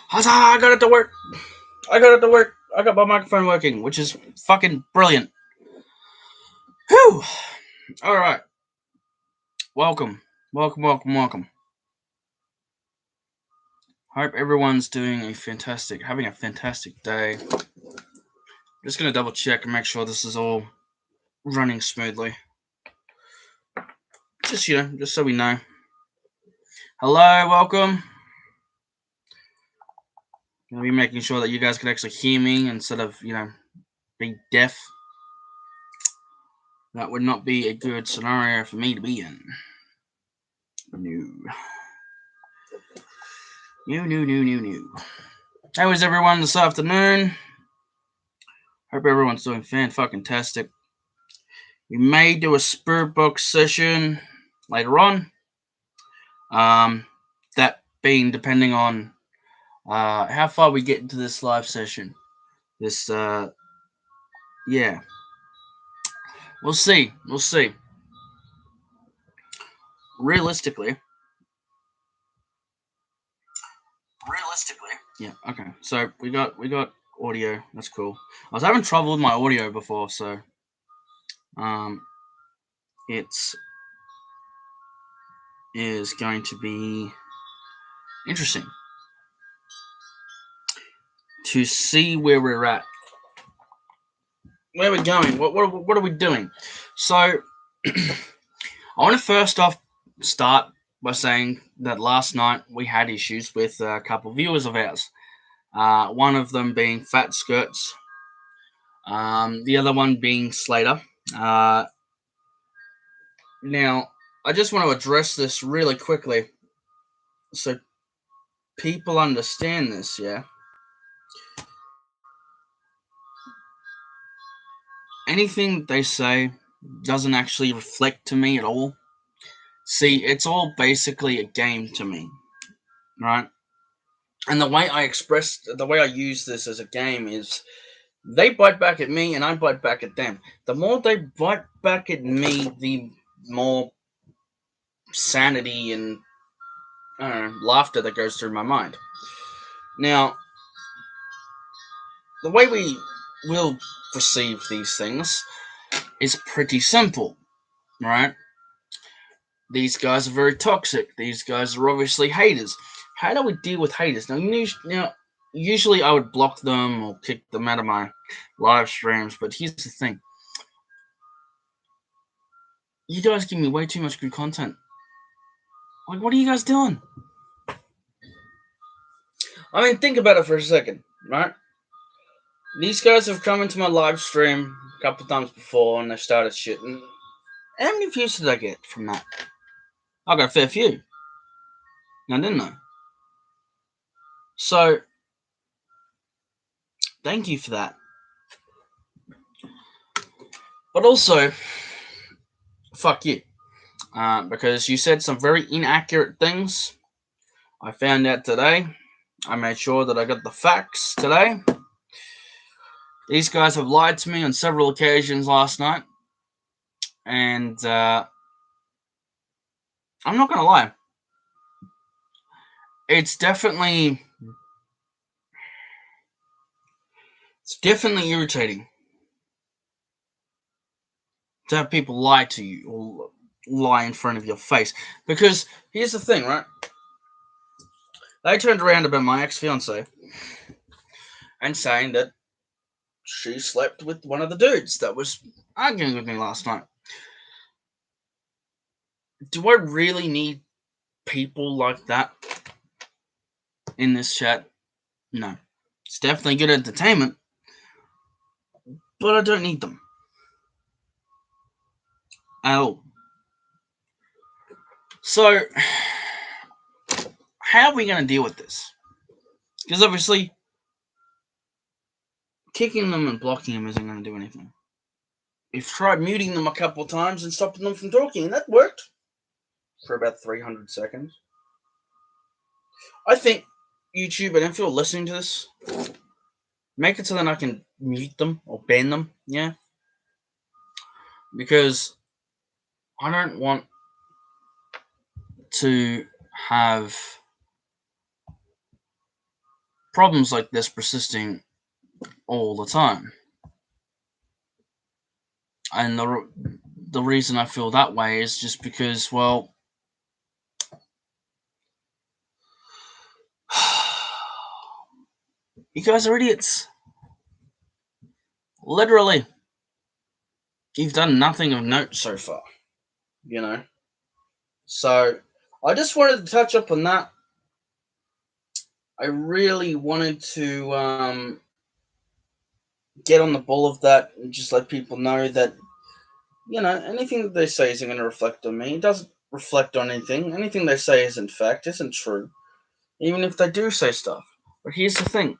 Huzzah, I got it to work. I got it to work. I got my microphone working, which is fucking brilliant. Whew. Alright. Welcome. Welcome. Hope everyone's having a fantastic day. Just gonna double check and make sure this is all running smoothly. Just so we know. Hello, welcome. Gonna be making sure that you guys can actually hear me instead of, being deaf. That would not be a good scenario for me to be in. No. How is everyone this afternoon? Hope everyone's doing fan-fucking-tastic. We may do a Spirit Box session later on. That being depending on how far we get into this live session. Yeah. We'll see. Realistically. Yeah, okay. So we got audio. That's cool. I was having trouble with my audio before, so it is going to be interesting to see where we're at. Where are we going? What are we doing? So I want to first off start by saying that last night we had issues with a couple of viewers of ours. One of them being Fat Skirts, the other one being Slater. Now, I just want to address this really quickly so people understand this, yeah? Anything they say doesn't actually reflect to me at all. See, it's all basically a game to me, right? And the way I use this as a game is they bite back at me and I bite back at them. The more they bite back at me, the more sanity and laughter that goes through my mind. Now, the way we will perceive these things is pretty simple, right? These guys are very toxic. These guys are obviously haters. How do we deal with haters? Now, usually I would block them or kick them out of my live streams, but here's the thing. You guys give me way too much good content. Like, what are you guys doing? I mean, think about it for a second, right? These guys have come into my live stream a couple times before and they started shitting. How many views did I get from that? I got a fair few. Now, didn't I? So, thank you for that. But also, fuck you. Because you said some very inaccurate things. I found out today. I made sure that I got the facts today. These guys have lied to me on several occasions last night. And I'm not going to lie. It's definitely irritating to have people lie to you or lie in front of your face. Because here's the thing, right? They turned around about my ex-fiance and saying that she slept with one of the dudes that was arguing with me last night. Do I really need people like that in this chat? No. It's definitely good entertainment, but I don't need them at all. So, how are we going to deal with this? Because obviously, kicking them and blocking them isn't going to do anything. We've tried muting them a couple of times and stopping them from talking, and that worked for about 300 seconds. I think YouTube, and if you're listening to this, make it so that I can mute them or ban them, yeah? Because I don't want to have problems like this persisting all the time. And the reason I feel that way is just because, well, you guys are idiots. Literally. You've done nothing of note so far, you know. So, I just wanted to touch up on that. I really wanted to get on the ball of that and just let people know that, anything that they say isn't going to reflect on me. It doesn't reflect on anything. Anything they say isn't fact, isn't true, even if they do say stuff. But here's the thing.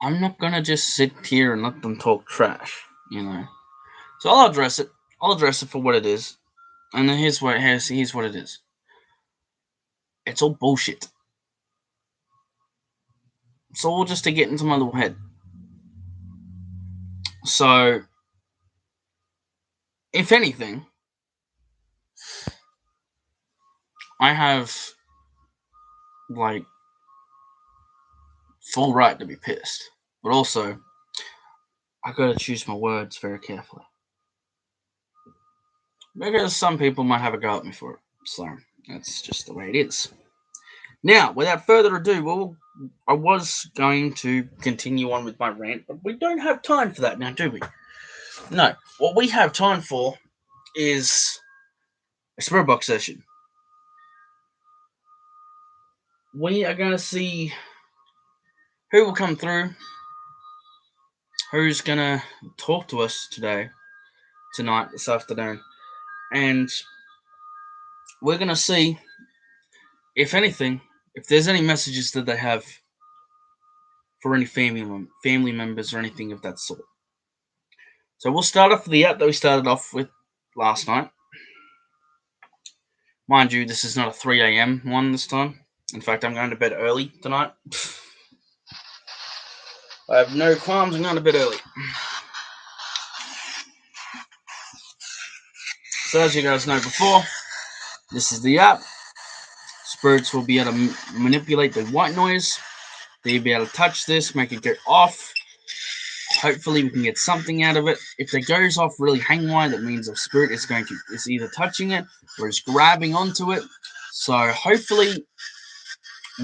I'm not going to just sit here and let them talk trash, So I'll address it. I'll address it for what it is. And then here's what it is. It's all bullshit. It's all just to get into my little head. So, if anything, I have, like, full right to be pissed. But also, I gotta choose my words very carefully. Because some people might have a go at me for it. So, that's just the way it is. Now, without further ado, I was going to continue on with my rant, but we don't have time for that now, do we? No. What we have time for is a Spirit Box session. We are going to see who will come through, who's going to talk to us tonight, this afternoon, and we're going to see, if anything, if there's any messages that they have for any family members or anything of that sort. So we'll start off with the app that we started off with last night. Mind you, this is not a 3 a.m. one this time. In fact, I'm going to bed early tonight. I have no qualms, I'm going to bed early. So as you guys know before, this is the app. Spirits will be able to manipulate the white noise. They'll be able to touch this, make it go off. Hopefully we can get something out of it. If it goes off really hang-wide, that means the spirit is either touching it or is grabbing onto it. So hopefully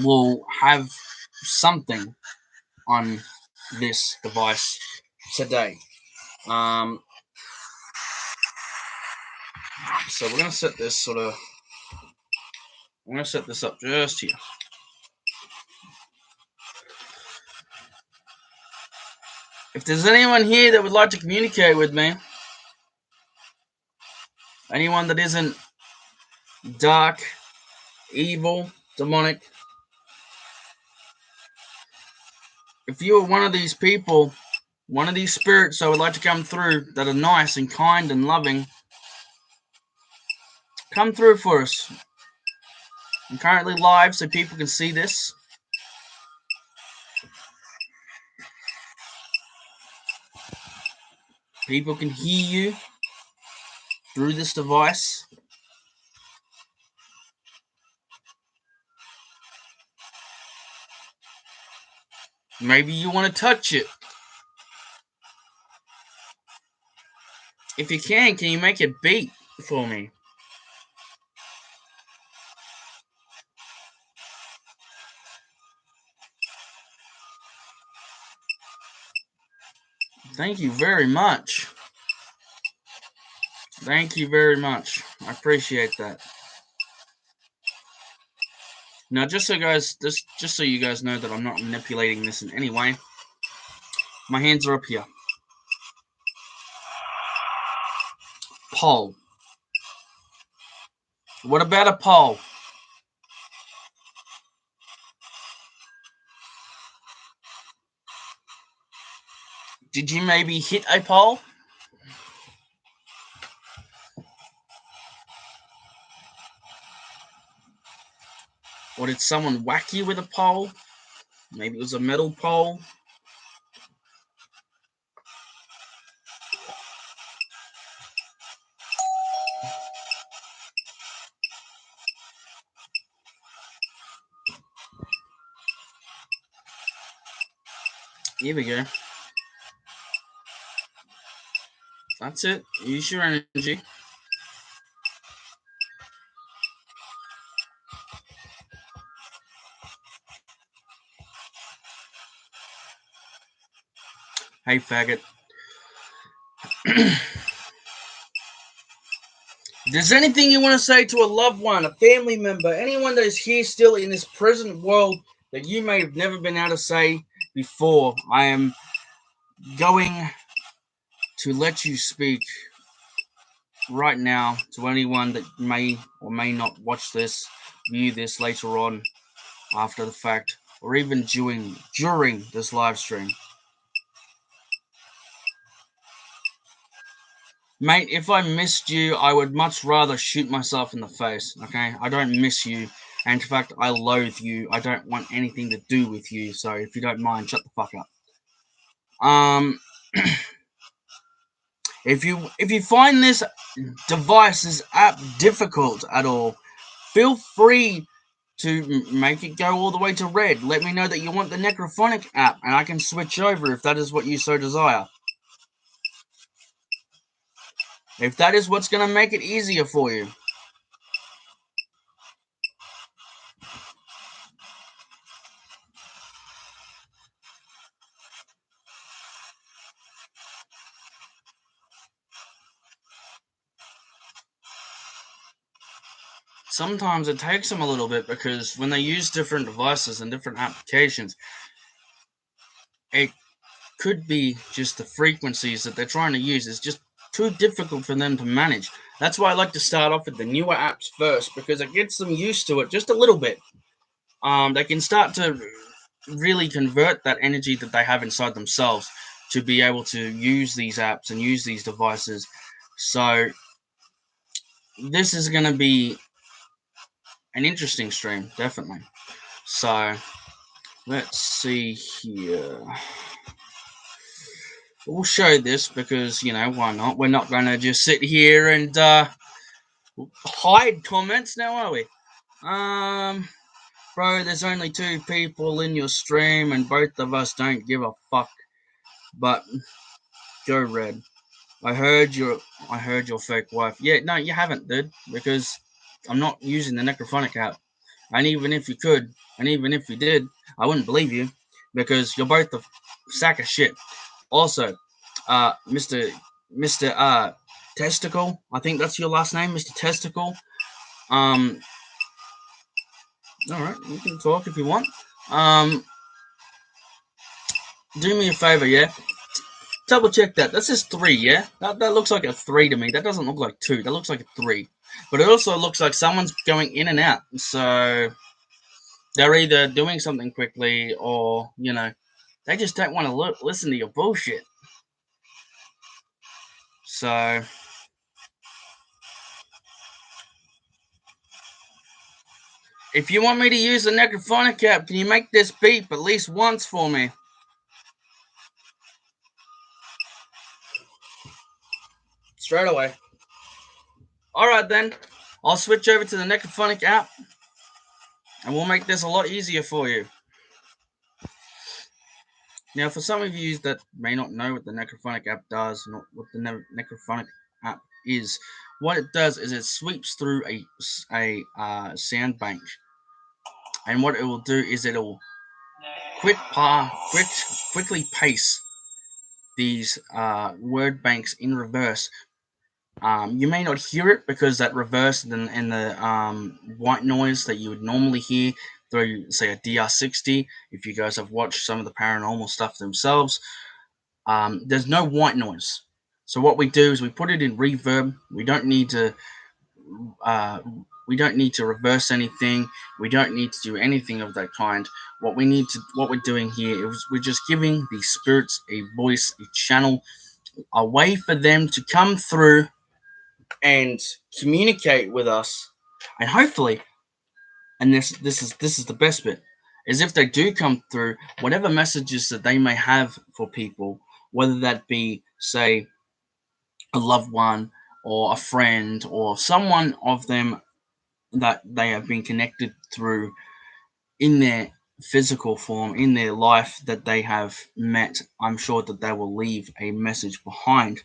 we'll have something on this device today. So we're going to set this I'm going to set this up just here. If there's anyone here that would like to communicate with me, anyone that isn't dark, evil, demonic, if you are one of these people, one of these spirits that would like to come through that are nice and kind and loving, come through for us. I'm currently live so people can see this. People can hear you through this device. Maybe you want to touch it. If you can you make it beat for me? Thank you very much. Thank you very much. I appreciate that. Now, just so you guys know that I'm not manipulating this in any way, my hands are up here. Pole. What about a pole? Did you maybe hit a pole? Or did someone whack you with a pole? Maybe it was a metal pole. Here we go. That's it. Use your energy. Hey, faggot. If there's anything you want to say to a loved one, a family member, anyone that is here still in this present world that you may have never been able to say before, I am going to let you speak right now to anyone that may or may not watch this, view this later on after the fact, or even during this live stream. Mate, if I missed you, I would much rather shoot myself in the face, okay? I don't miss you. And in fact, I loathe you. I don't want anything to do with you. So if you don't mind, shut the fuck up. Um, if you find this device's app difficult at all, feel free to make it go all the way to red. Let me know that you want the Necrophonic app, and I can switch over if that is what you so desire. If that is what's going to make it easier for you. Sometimes it takes them a little bit because when they use different devices and different applications, it could be just the frequencies that they're trying to use is just too difficult for them to manage. That's why I like to start off with the newer apps first because it gets them used to it just a little bit. They can start to really convert that energy that they have inside themselves to be able to use these apps and use these devices. So this is going to be an interesting stream, definitely. So let's see here. We'll show this because, why not? We're not going to just sit here and hide comments now, are we? Bro, there's only two people in your stream and both of us don't give a fuck. But go red. I heard your fake wife. Yeah, no, you haven't, dude, because I'm not using the Necrophonic app. And even if you could, and even if you did, I wouldn't believe you because you're both a sack of shit. Also, Mr. Testicle, I think that's your last name, Mr. Testicle. All right, you can talk if you want. Do me a favor, yeah. Double check that. That says 3, yeah? That looks like a 3 to me. That doesn't look like 2. That looks like a 3. But it also looks like someone's going in and out. So they're either doing something quickly or, they just don't want to listen to your bullshit. So if you want me to use the Necrophonic app, can you make this beep at least once for me? Straight away. Alright then. I'll switch over to the Necrophonic app. And we'll make this a lot easier for you. Now, for some of you that may not know what the Necrophonic app does, not what the Necrophonic app is, what it does is it sweeps through a sound bank, and what it will do is it'll quickly paste these word banks in reverse. You may not hear it because that reverse and the white noise that you would normally hear through, say, a DR60. If you guys have watched some of the paranormal stuff themselves, there's no white noise. So what we do is we put it in reverb. We don't need to uh, reverse anything. We don't need to do anything of that kind. What we're doing here is we're just giving the spirits a voice, a channel, a way for them to come through and communicate with us, and hopefully, and this is the best bit, is if they do come through, whatever messages that they may have for people, whether that be, say, a loved one or a friend or someone of them that they have been connected through in their physical form in their life that they have met, I'm sure that they will leave a message behind.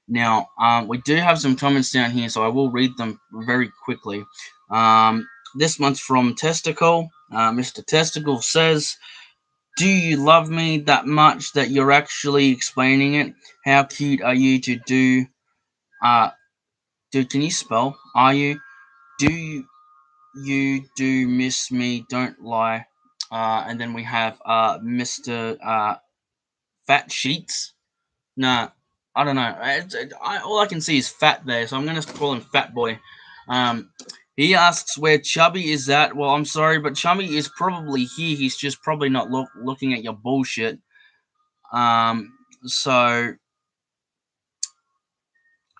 Now, we do have some comments down here, so I will read them very quickly. This month's from Testicle. Mr. Testicle says, "Do you love me that much that you're actually explaining it? How cute are you to do? Uh, can you spell? Are you? Do you do miss me? Don't lie." And then we have Mr. Fat Sheets. Nah, I don't know. All I can see is fat there, so I'm gonna call him Fat Boy. Um, he asks where Chubby is at. Well, I'm sorry, but Chubby is probably here. He's just probably not looking at your bullshit. Um, so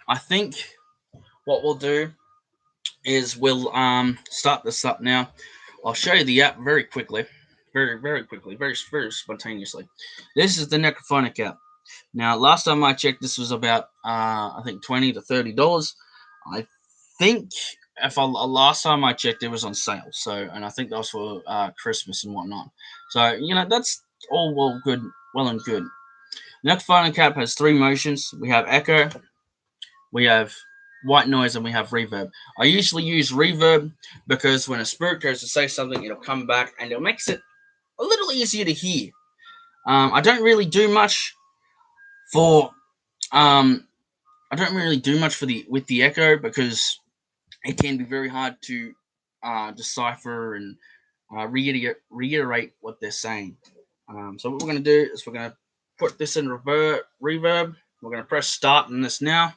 I think what we'll do is we'll start this up now. I'll show you the app very quickly, very quickly, very spontaneously. This is the Necrophonic app. Now, last time I checked, this was about I think $20 to $30. I think if last time I checked, it was on sale. So, and I think that was for Christmas and whatnot. So, that's all well and good. Necrophonic app has three motions. We have echo, we have white noise, and we have reverb. I usually use reverb because when a spirit goes to say something, it'll come back and it makes it a little easier to hear. I don't really do much for I don't really do much for the echo because it can be very hard to decipher and reiterate what they're saying. So what we're going to do is we're going to put this in reverb. We're going to press start on this now.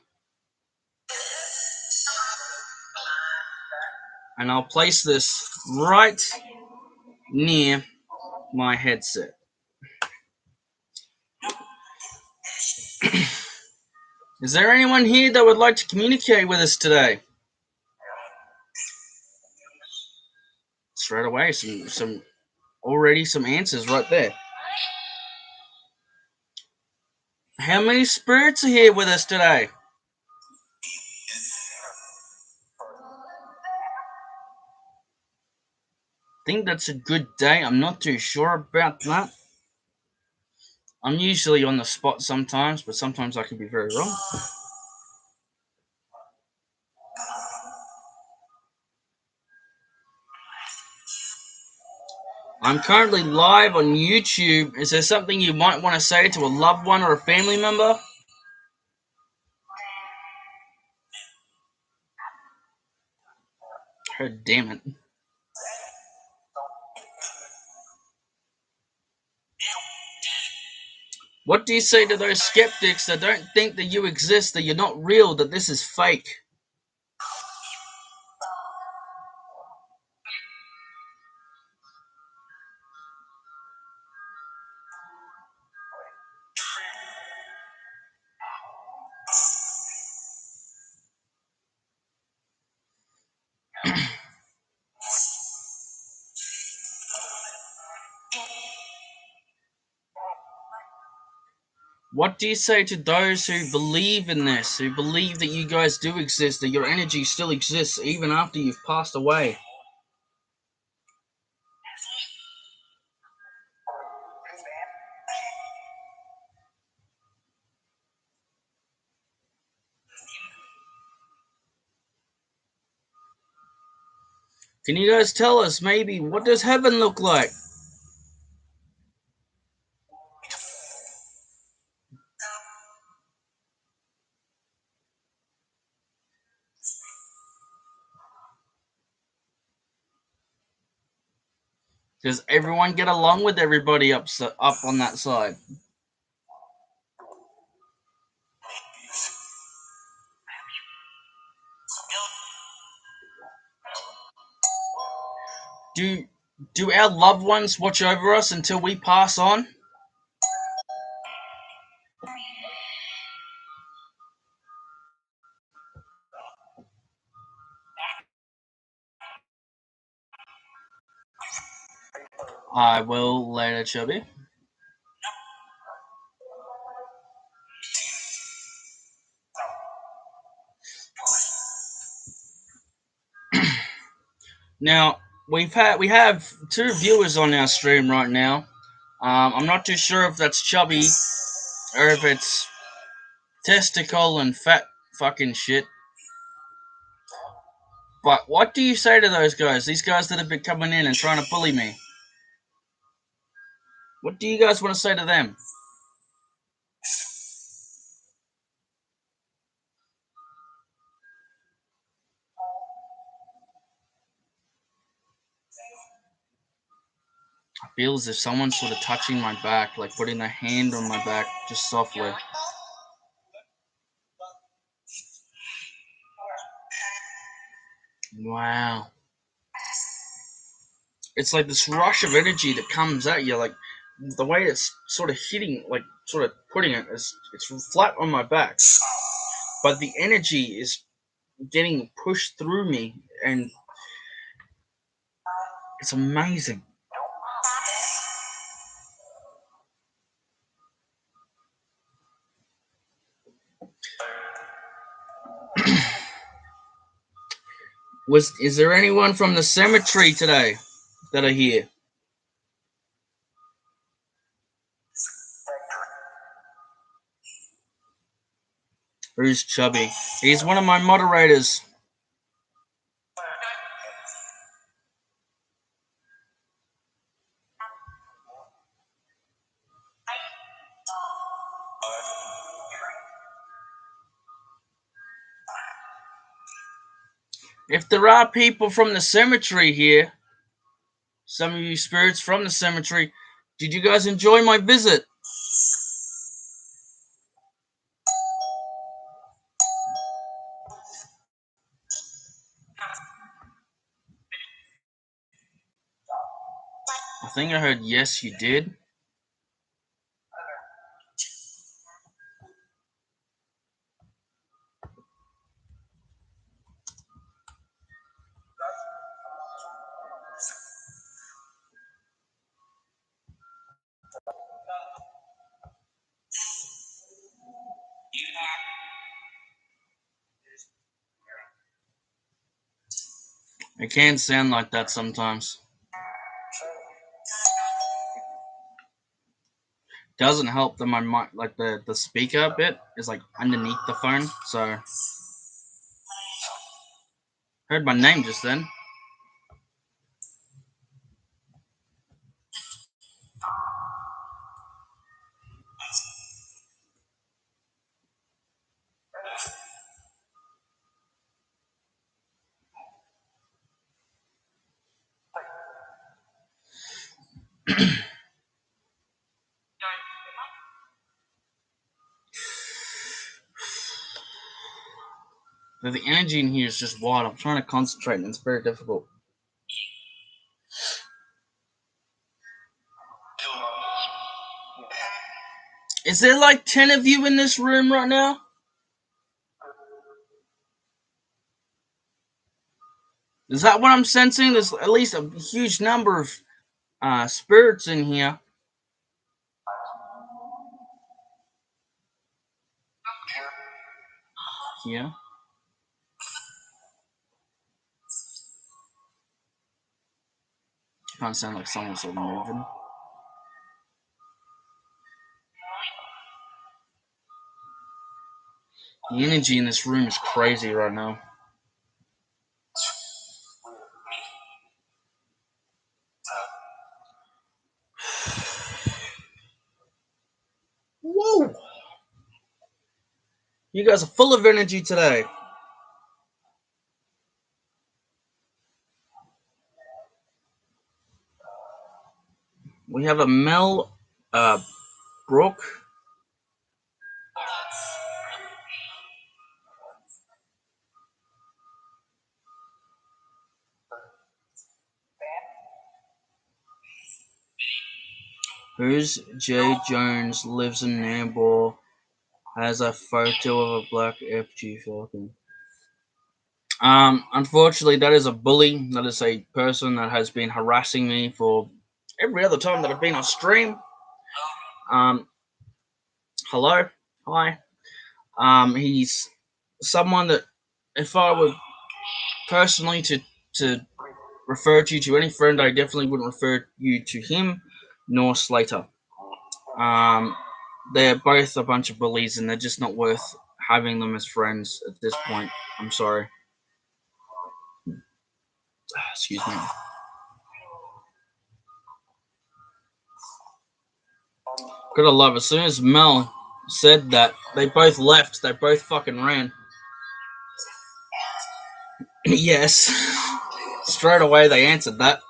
And I'll place this right near my headset. Is there anyone here that would like to communicate with us today? Straight away, some answers right there. How many spirits are here with us today? Think that's a good day. I'm not too sure about that. I'm usually on the spot sometimes, but sometimes I can be very wrong. I'm currently live on YouTube. Is there something you might want to say to a loved one or a family member? Oh, damn it. What do you say to those skeptics that don't think that you exist, that you're not real, that this is fake? What do you say to those who believe in this, who believe that you guys do exist, that your energy still exists even after you've passed away? Can you guys tell us maybe what does heaven look like? Does everyone get along with everybody up on that side? Do do our loved ones watch over us until we pass on? I will later, Chubby. Now, we have two viewers on our stream right now. I'm not too sure if that's Chubby or if it's Testicle and Fat fucking shit. But what do you say to those guys? These guys that have been coming in and trying to bully me. What do you guys want to say to them? I feel as if someone's sort of touching my back, like putting their hand on my back just softly. Wow. It's like this rush of energy that comes at you, like the way it's sort of hitting, like sort of putting it, it's flat on my back, but the energy is getting pushed through me, and it's amazing. Is there anyone from the cemetery today that are here? Who's Chubby? He's one of my moderators. If there are people from the cemetery here, some of you spirits from the cemetery, did you guys enjoy my visit? I think I heard yes, you did. It can sound like that sometimes. Doesn't help that my mic, like the speaker bit, is like underneath the phone. So heard my name just then. The energy in here is just wild. I'm trying to concentrate, and it's very difficult. Is there like 10 of you in this room right now? Is that what I'm sensing? There's at least a huge number of spirits in here. Yeah. Kind of sound like someone's sort of moving. The energy in this room is crazy right now. Whoa! You guys are full of energy today. We have a Mel Brooke. Who's Jay Jones, lives in Nambour, has a photo of a black FG Falcon. Unfortunately, that is a bully. That is a person that has been harassing me for every other time that I've been on stream. Um, hello, hi. He's someone that if I were personally to referred you to any friend, I definitely wouldn't refer you to him nor Slater. They're both a bunch of bullies, and they're just not worth having them as friends at this point. I'm sorry. Excuse me. Gotta love, as soon as Mel said that, they both left. They both fucking ran. Yes. Straight away they answered that.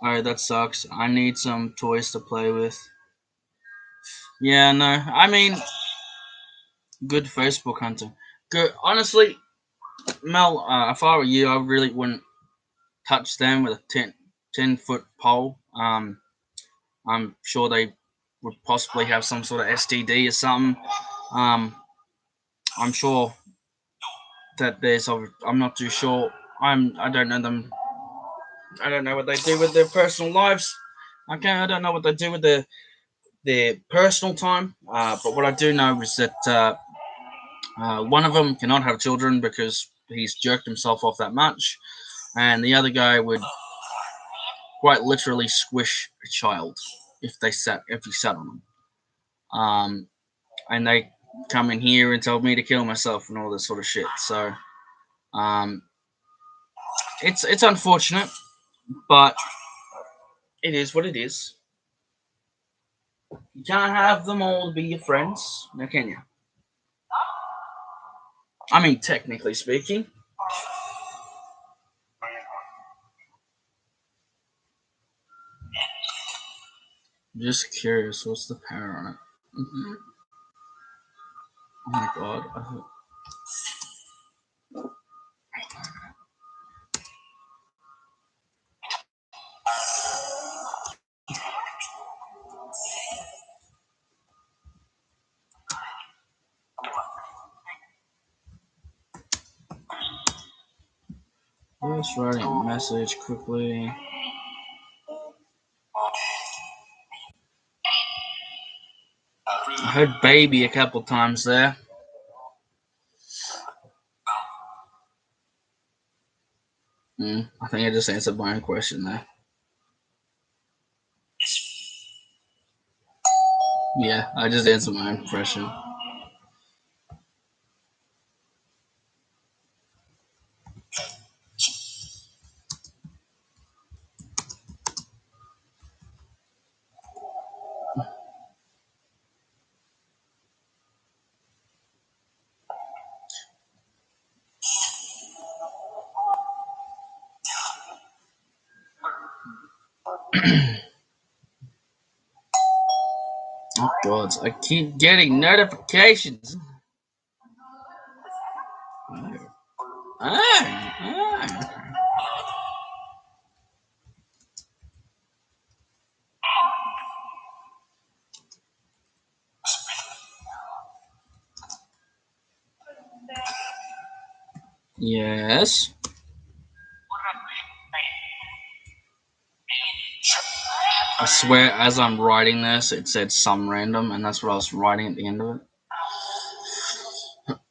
Alright, that sucks. I need some toys to play with. Yeah, no. I mean, good Facebook hunter. Good. Honestly, Mel, if I were you, I really wouldn't touch them with a 10-foot pole. I'm sure they would possibly have some sort of STD or something. Um, I'm sure that there's. I'm not too sure. I don't know them. I don't know what they do with their personal lives. Okay, I don't know what they do with their personal time. But what I do know is that one of them cannot have children because he's jerked himself off that much, and the other guy would quite literally squish a child if he sat on them. And they come in here and told me to kill myself and all this sort of shit. So um, it's unfortunate, but it is what it is. You can't have them all to be your friends, now can you? I mean, technically speaking. Just curious, what's the power on it? Mm-hmm. Oh my god. Just writing a message quickly. I heard baby a couple times there. I think I just answered my own question there. Yeah, I just answered my own question. Oh god, I keep getting notifications. Oh. Yes. I swear, as I'm writing this, it said some random, and that's what I was writing at the end of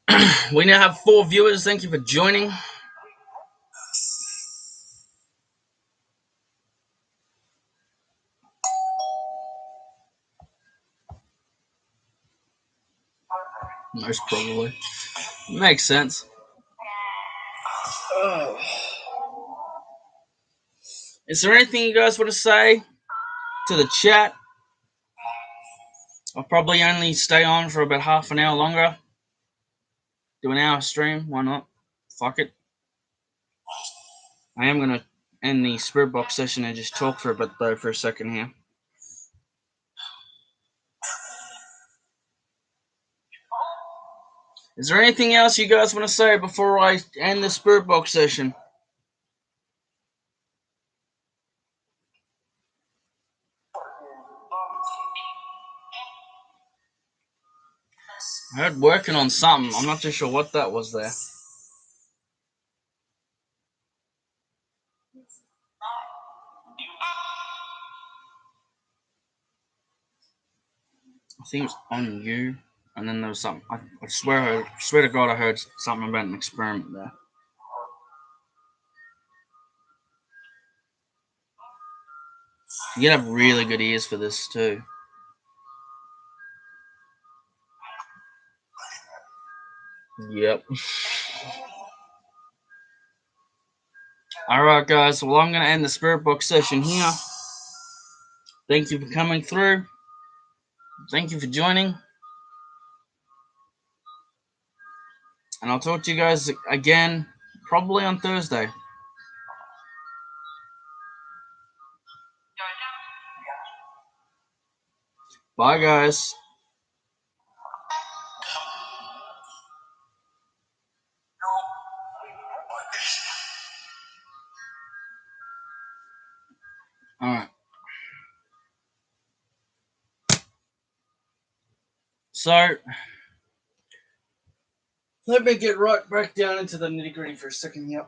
it. We now have 4 viewers. Thank you for joining. Most probably. Makes sense. Is there anything you guys want to say to the chat? I'll probably only stay on for about half an hour longer. Do an hour stream. Why not? Fuck it. I am going to end the Spirit Box session and just talk for a bit, though, for a second here. Is there anything else you guys want to say before I end the Spirit Box session? I heard working on something. I'm not too sure what that was there. I think it's on you. And then there was something. I swear to God, I heard something about an experiment there. You gotta have really good ears for this too. Yep. Alright, guys. Well, I'm gonna end the spirit box session here. Thank you for coming through. Thank you for joining. And I'll talk to you guys again probably on Thursday. Bye, guys. Alright. So, let me get right back down into the nitty gritty for a second here.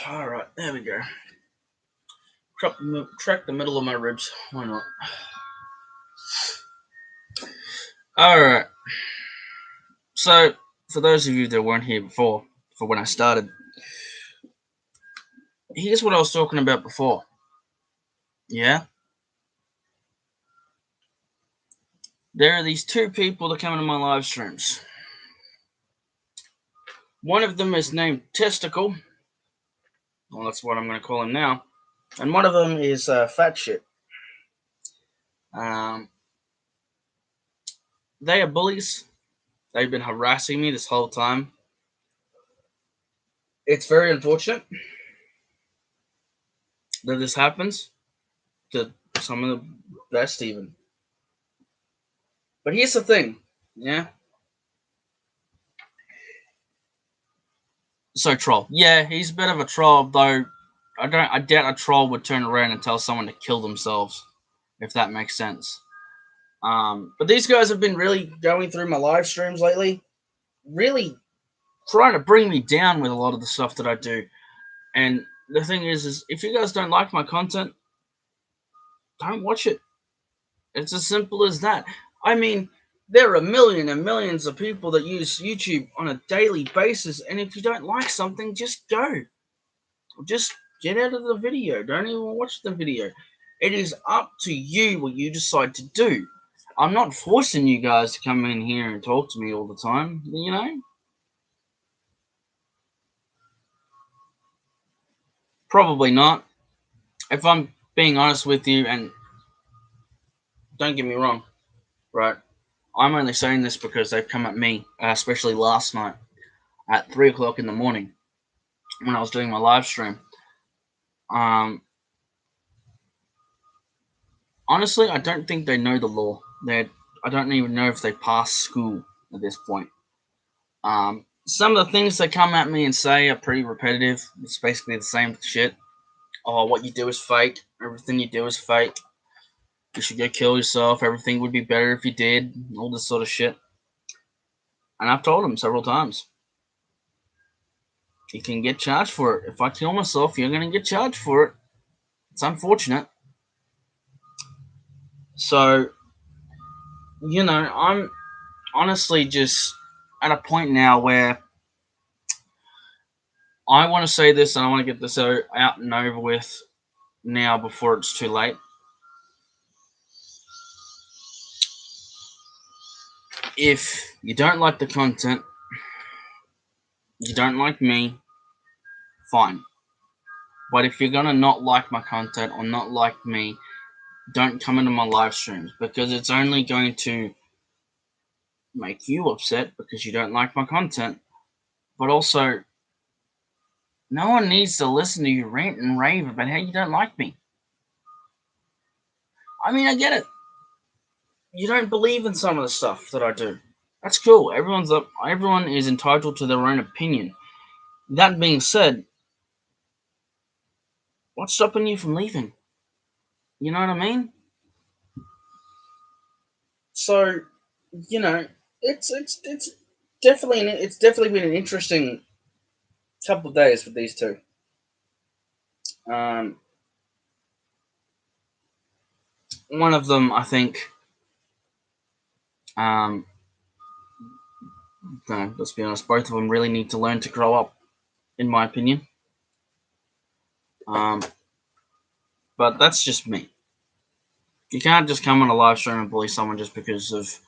Alright, there we go. Track the middle of my ribs. Why not? Alright. So, for those of you that weren't here before, for when I started, here's what I was talking about before. Yeah? There are these two people that come into my live streams. One of them is named Testicle. Well, that's what I'm going to call him now. And one of them is Fat Shit. They are bullies. They've been harassing me this whole time. It's very unfortunate that this happens to some of the best, even. But here's the thing, yeah. So troll, yeah, he's a bit of a troll, though. I doubt a troll would turn around and tell someone to kill themselves, if that makes sense. But these guys have been really going through my live streams lately, really trying to bring me down with a lot of the stuff that I do. And the thing is if you guys don't like my content, don't watch it. It's as simple as that. I mean, there are millions and millions of people that use YouTube on a daily basis, and if you don't like something, just go. Just get out of the video. Don't even watch the video. It is up to you what you decide to do. I'm not forcing you guys to come in here and talk to me all the time, you know? Probably not. If I'm being honest with you, and don't get me wrong, right? I'm only saying this because they've come at me, especially last night at 3 o'clock in the morning when I was doing my live stream. Honestly, I don't think they know the law. I don't even know if they passed school at this point. Some of the things they come at me and say are pretty repetitive. It's basically the same shit. Oh, what you do is fake. Everything you do is fake. You should go kill yourself. Everything would be better if you did. All this sort of shit. And I've told them several times. You can get charged for it. If I kill myself, you're going to get charged for it. It's unfortunate. So, I'm honestly just at a point now where I want to say this and I want to get this out and over with now before it's too late. If you don't like the content, you don't like me, fine. But if you're going to not like my content or not like me, don't come into my live streams, because it's only going to make you upset because you don't like my content. But also, no one needs to listen to you rant and rave about how you don't like me. I mean, I get it. You don't believe in some of the stuff that I do. That's cool. Everyone is entitled to their own opinion. That being said, what's stopping you from leaving? You know what I mean? So, it's definitely been an interesting couple of days with these two. one of them, I think, no, let's be honest, both of them really need to learn to grow up, in my opinion. Um, but that's just me. You can't just come on a live stream and bully someone just because of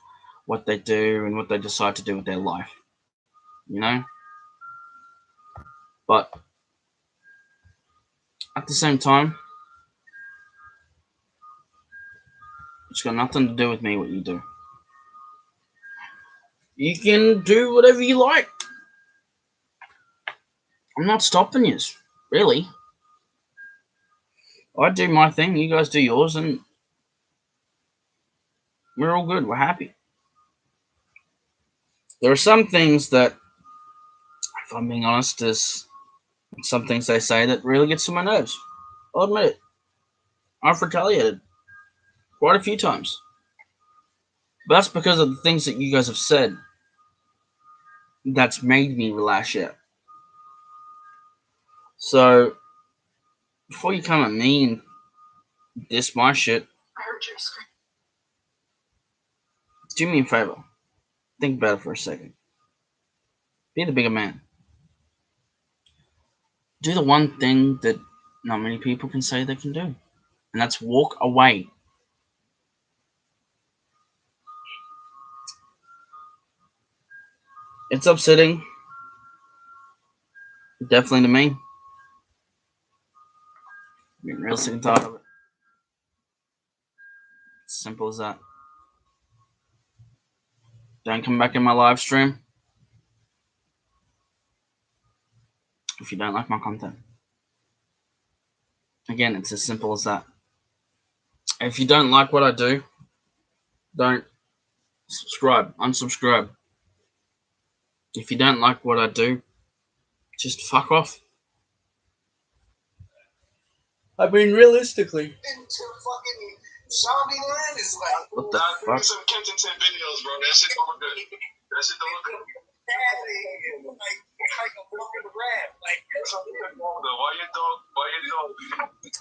what they do and what they decide to do with their life, you know? But at the same time, it's got nothing to do with me what you do. You can do whatever you like. I'm not stopping you, really. I do my thing, you guys do yours, and we're all good. We're happy. There are some things that, if I'm being honest, there's some things they say that really gets to my nerves. I'll admit it. I've retaliated quite a few times. But that's because of the things that you guys have said that's made me lash out. So, before you come at me and diss my shit, do me a favor. Think about it for a second. Be the bigger man. Do the one thing that not many people can say they can do, and that's walk away. It's upsetting, definitely to me. I'm getting real sick and tired of it. It's simple as that. Don't come back in my live stream if you don't like my content. Again, it's as simple as that. If you don't like what I do, don't subscribe, unsubscribe. If you don't like what I do, just fuck off. I mean, realistically. Into fucking zombie land is like. What the fuck? Some Kensington videos, bro. That shit don't look good. That shit don't look good.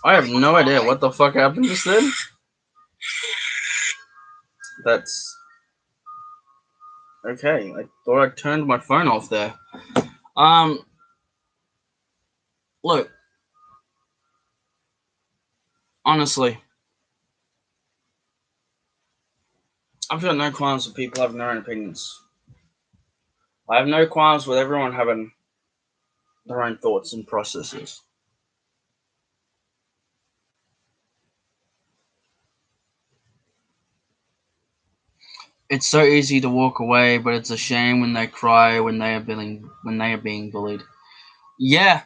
I have no idea what the fuck happened just then. That's okay. I thought I turned my phone off there. Look, honestly, I've got no qualms with people having their own opinions. I have no qualms with everyone having their own thoughts and processes. It's so easy to walk away, but it's a shame when they cry when they are being bullied. Yeah,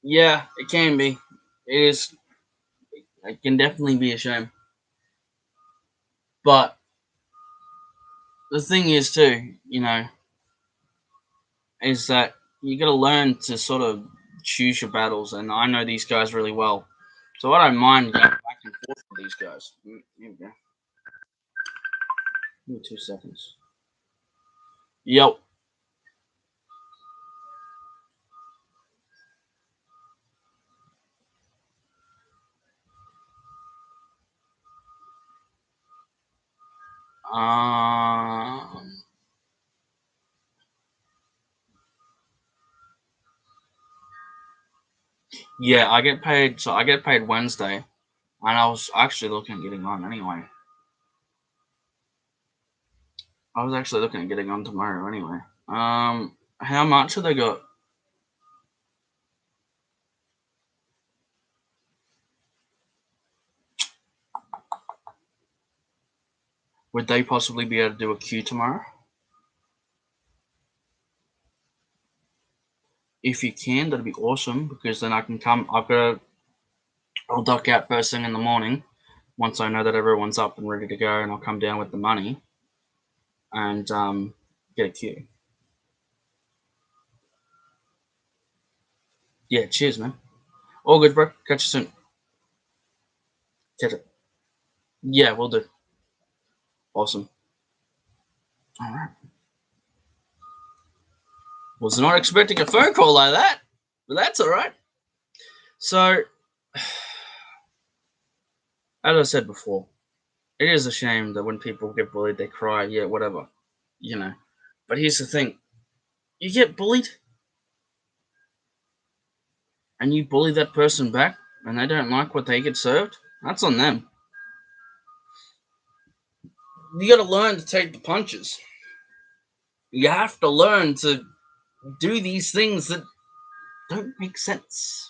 it can be. It is. It can definitely be a shame. But the thing is, too, is that you got to learn to sort of choose your battles, and I know these guys really well, so I don't mind going back and forth with these guys. Here we go. Give me 2 seconds. Yep. Yeah, I get paid. So I get paid Wednesday, and I was actually looking at getting on anyway. I was actually looking at getting on tomorrow anyway. How much have they got? Would they possibly be able to do a queue tomorrow? If you can, that'd be awesome, because then I can come. I'll duck out first thing in the morning once I know that everyone's up and ready to go, and I'll come down with the money and get a queue. Yeah, cheers, man. All good, bro. Catch you soon. Catch it. Yeah, we'll do. Awesome. All right. Was not expecting a phone call like that, but that's all right. So, as I said before, It is a shame that when people get bullied, they cry. Yeah, whatever, you know. But here's the thing: you get bullied, and you bully that person back, and they don't like what they get served. That's on them. You got to learn to take the punches. You have to learn to do these things that don't make sense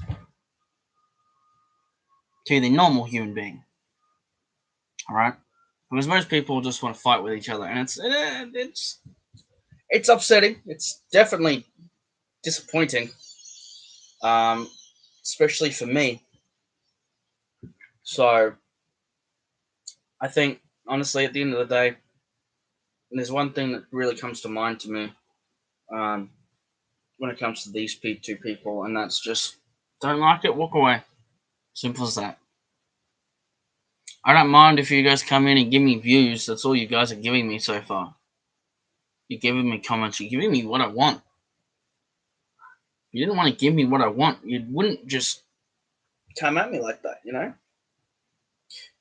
to the normal human being. All right, because most people just want to fight with each other, and it's upsetting. It's definitely disappointing, um, especially for me. So I think honestly, at the end of the day, there's one thing that really comes to mind to me um, when it comes to these two people, and that's just don't like it, walk away. Simple as that. I don't mind if you guys come in and give me views. That's all you guys are giving me so far. You're giving me comments. You're giving me what I want. If you didn't want to give me what I want, you wouldn't just come at me like that, you know?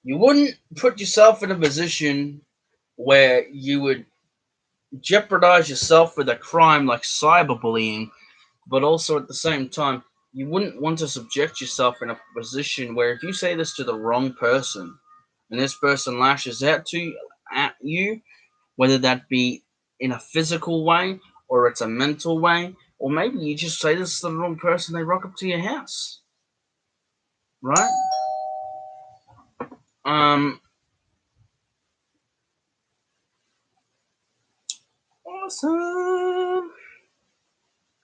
You wouldn't put yourself in a position where you would jeopardize yourself with a crime like cyberbullying, but also at the same time, you wouldn't want to subject yourself in a position where if you say this to the wrong person and this person lashes out at you, whether that be in a physical way or it's a mental way, or maybe you just say this to the wrong person, they rock up to your house, right? Um, awesome.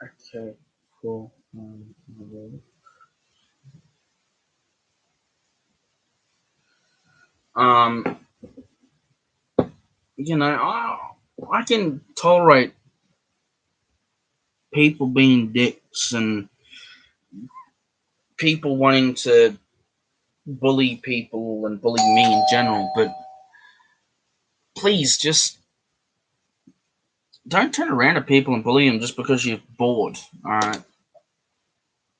Okay, cool. Um, I can tolerate people being dicks and people wanting to bully people and bully me in general, but please just don't turn around to people and bully them just because you're bored. All right,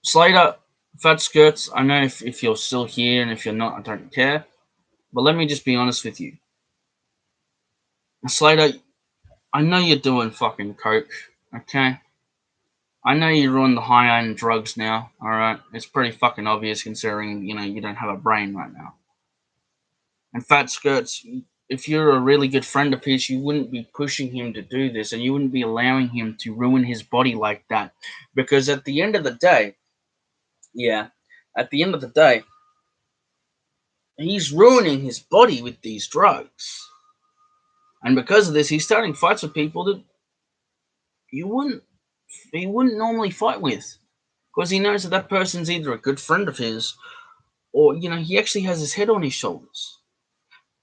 Slater, Fat Skirts. I know if you're still here, and if you're not, I don't care. But let me just be honest with you, Slater. I know you're doing fucking coke. Okay, I know you're on the high end drugs now. All right, it's pretty fucking obvious considering you don't have a brain right now. And Fat Skirts, if you're a really good friend of his, you wouldn't be pushing him to do this, and you wouldn't be allowing him to ruin his body like that. Because at the end of the day, yeah, at the end of the day, he's ruining his body with these drugs. And because of this, he's starting fights with people that you wouldn't he wouldn't normally fight with. Because he knows that that person's either a good friend of his or, he actually has his head on his shoulders.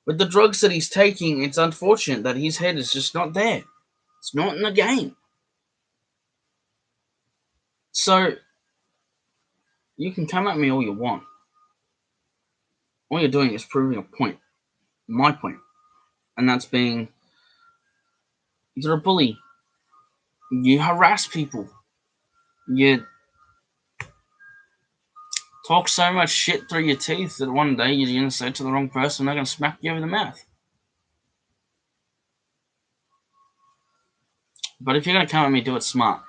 With the drugs that he's taking, it's unfortunate that his head is just not there. It's not in the game. So you can come at me all you want. All you're doing is proving a point, my point, and that's being you're a bully. You harass people. You talk so much shit through your teeth that one day you're gonna say it to the wrong person, they're gonna smack you over the mouth. But if you're gonna come at me, do it smart,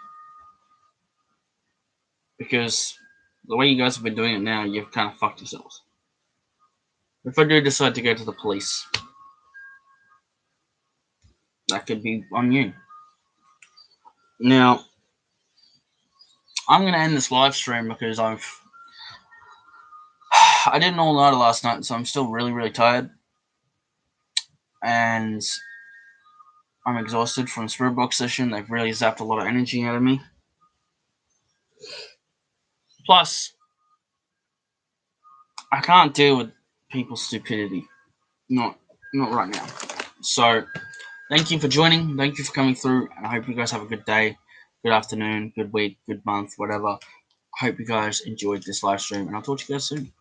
because the way you guys have been doing it now, you've kind of fucked yourselves. If I do decide to go to the police, that could be on you. Now, I'm gonna end this live stream because I didn't all night last night, so I'm still really, really tired, and I'm exhausted from the Spirit Box session. They've really zapped a lot of energy out of me. Plus, I can't deal with people's stupidity. Not right now. So, thank you for joining. Thank you for coming through. And I hope you guys have a good day, good afternoon, good week, good month, whatever. I hope you guys enjoyed this live stream, and I'll talk to you guys soon.